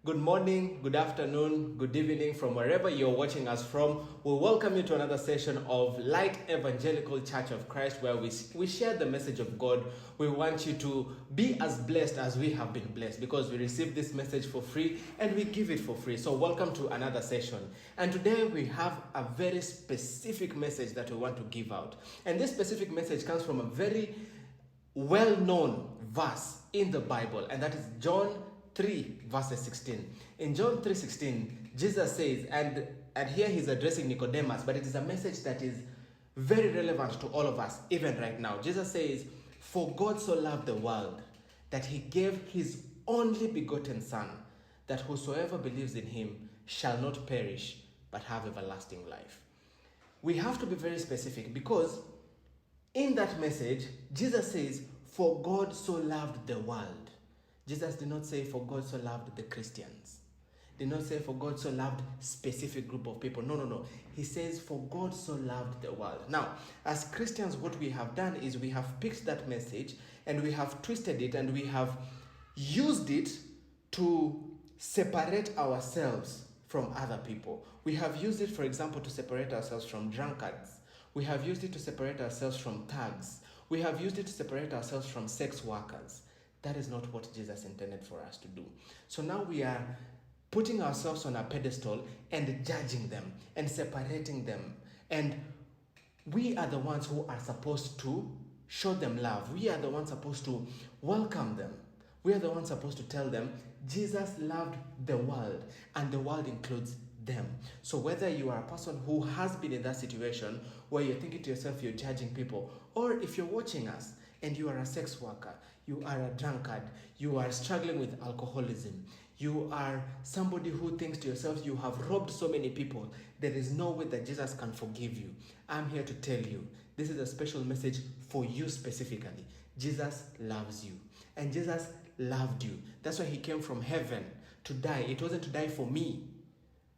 Good morning, good afternoon, good evening from wherever you're watching us from. We welcome you to another session of Light Evangelical Church of Christ, where we share the message of God. We want you to be as blessed as we have been blessed, because we receive this message for free and we give it for free. So welcome to another session. And today we have a very specific message that we want to give out. And this specific message comes from a very well-known verse in the Bible, and that is John 3 verses 16. In John 3:16, Jesus says, and here he's addressing Nicodemus, but it is a message that is very relevant to all of us, even right now. Jesus says, "For God so loved the world that he gave his only begotten Son, that whosoever believes in him shall not perish, but have everlasting life." We have to be very specific, because in that message, Jesus says, "For God so loved the world." Jesus did not say, "For God so loved the Christians." Did not say, "For God so loved specific group of people." No. He says, "For God so loved the world." Now, as Christians, what we have done is we have picked that message and we have twisted it and we have used it to separate ourselves from other people. We have used it, for example, to separate ourselves from drunkards. We have used it to separate ourselves from thugs. We have used it to separate ourselves from sex workers. That is not what Jesus intended for us to do. So now we are putting ourselves on a pedestal and judging them and separating them. And we are the ones who are supposed to show them love. We are the ones supposed to welcome them. We are the ones supposed to tell them Jesus loved the world, and the world includes them. So whether you are a person who has been in that situation where you're thinking to yourself you're judging people, or if you're watching us and you are a sex worker, you are a drunkard, you are struggling with alcoholism, you are somebody who thinks to yourself you have robbed so many people, there is no way that Jesus can forgive you. I'm here to tell you, this is a special message for you specifically. Jesus loves you, and Jesus loved you. That's why he came from heaven to die. It wasn't to die for me.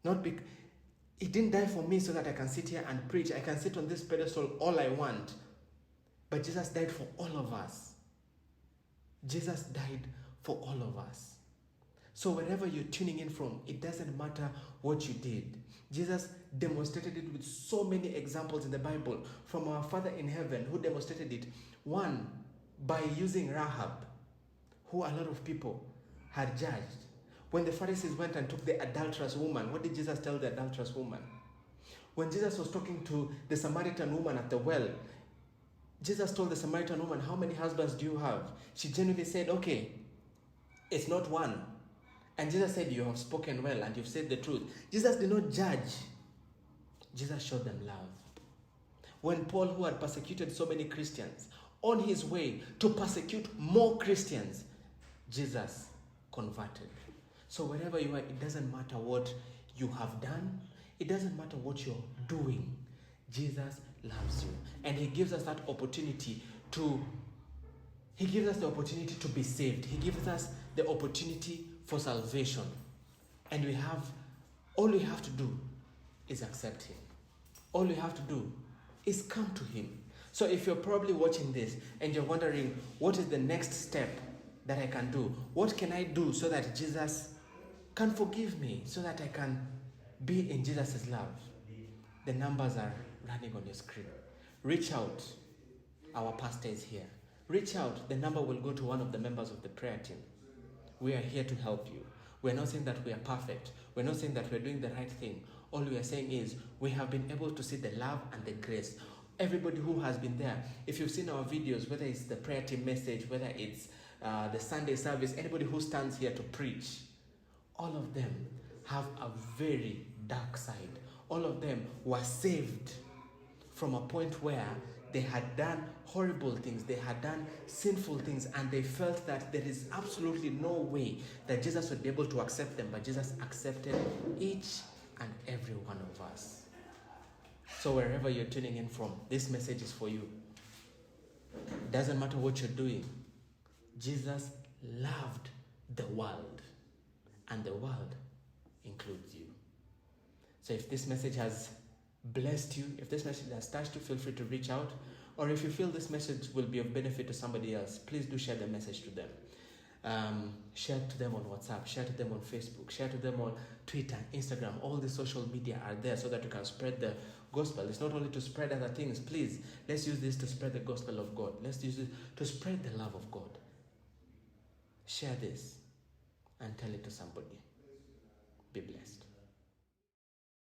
He didn't die for me so that I can sit here and preach. I can sit on this pedestal all I want. But Jesus died for all of us. Jesus died for all of us. So wherever you're tuning in from, it doesn't matter what you did. Jesus demonstrated it with so many examples in the Bible, from our Father in heaven, who demonstrated it. One, by using Rahab, who a lot of people had judged. When the Pharisees went and took the adulterous woman, what did Jesus tell the adulterous woman? When Jesus was talking to the Samaritan woman at the well, Jesus told the Samaritan woman, "How many husbands do you have?" She genuinely said, "Okay, it's not one." And Jesus said, "You have spoken well and you've said the truth." Jesus did not judge. Jesus showed them love. When Paul, who had persecuted so many Christians, on his way to persecute more Christians, Jesus converted. So wherever you are, it doesn't matter what you have done. It doesn't matter what you're doing. Jesus loves you. And he gives us that opportunity to be saved. He gives us the opportunity for salvation. And all we have to do is accept him. All we have to do is come to him. So if you're probably watching this and you're wondering, what is the next step that I can do? What can I do so that Jesus can forgive me, so that I can be in Jesus' love? The numbers are running on your screen. Reach out. Our pastor is here. Reach out. The number will go to one of the members of the prayer team. We are here to help you. We're not saying that we are perfect. We're not saying that we're doing the right thing. All we are saying is we have been able to see the love and the grace. Everybody who has been there, if you've seen our videos, whether it's the prayer team message, whether it's the Sunday service, anybody who stands here to preach, all of them have a very dark side. All of them were saved from a point where they had done horrible things, they had done sinful things, and they felt that there is absolutely no way that Jesus would be able to accept them, but Jesus accepted each and every one of us. So wherever you're tuning in from, this message is for you. It doesn't matter what you're doing. Jesus loved the world, and the world includes you. So if this message has blessed you, if this message has touched you, feel free to reach out. Or if you feel this message will be of benefit to somebody else, please do share the message to them. Share to them on WhatsApp, share to them on Facebook, share to them on Twitter, Instagram. All the social media are there so that you can spread the gospel. It's not only to spread other things. Please, let's use this to spread the gospel of God. Let's use it to spread the love of God. Share this and tell it to somebody. Be blessed.